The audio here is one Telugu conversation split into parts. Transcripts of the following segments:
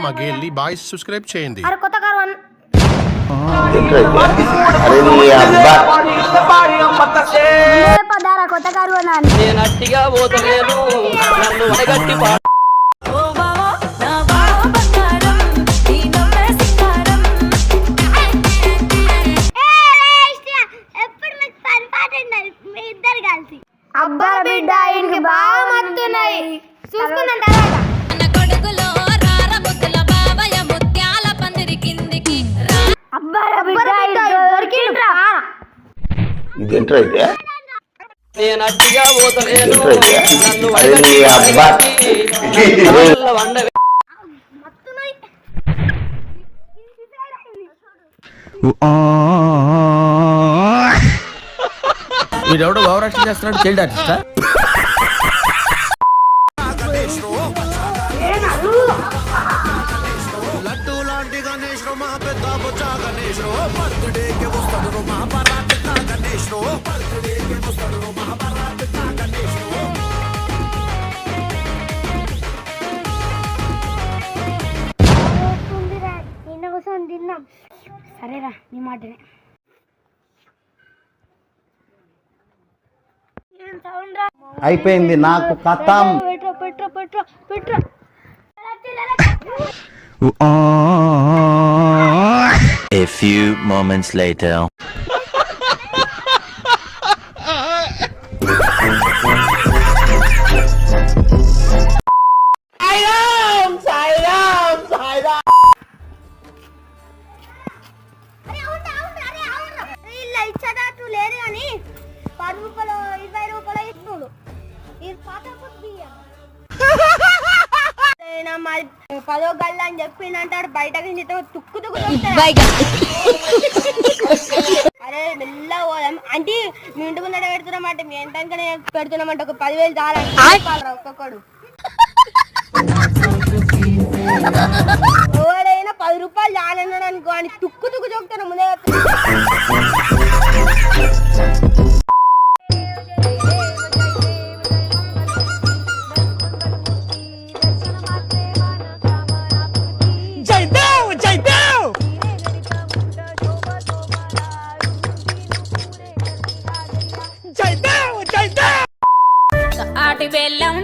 మా గేల్ని బాయ్స్ సబ్స్క్రైబ్ చేయండి. అబ్బా బిడ్డ ఇంటికి బాగా మత్తున్నాయి చూసుకున్నాం తర్వాత అబ్బా బిడ్డ దొరికిండ్రా ఇదేంట్రా అయితే నేను అట్టిగా పోతలేను నన్ను వీడెవడో ఓవరాక్షన్ చేస్తున్నాడు. చైల్డ్ ఆర్టిస్టా? నిన్న కోసం తిన్నాం. సరేరా నీ మాటనే. అయిపోయింది నాకు కథం. A few moments later. ఇలా ఇచ్చేటట్టు లేదు కానీ 10 రూపాయలు 20 రూపాయలు ఇస్తున్నాడు. ఇది పాత బియ్యం మరి 10 గల్ల అని చెప్పిందంటాడు. బయటకి తుక్కు అరే మెల్ల పోదాం అంటే మీ ఇంటి ముందర పెడుతున్నామంటే మీ ఎంటనే పెడుతున్నామంటే ఒక 10,000 చాలా ఒక్కొక్కడు. ఎవడైనా 10 రూపాయలు చాలన్నాడు అనుకో అని తుక్కు చూపుతాను ముందే. ఆటి బెల్లం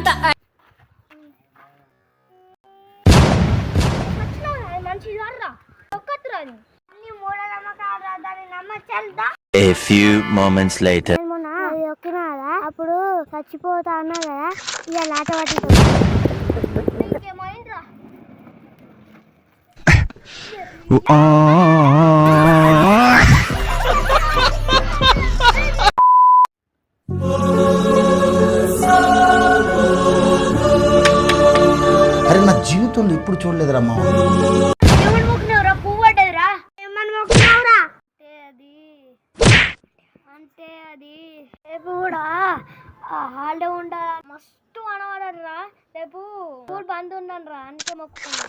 A few moments later. అప్పుడు చచ్చిపోతా అన్నా కదా ఇక లాట పట్టి అరే నా జీవితంలో ఎప్పుడు చూడలేదురా మా పువ్వు పడ్డదిరా. ఏమని మొక్కున్నావురా? అంటే అది రేపు కూడా హాలిడే ఉండాలి. మస్తు అనవడరా. రేపు స్కూల్ బంద్ ఉన్నాను రా అందుకే మొక్కుకున్నా.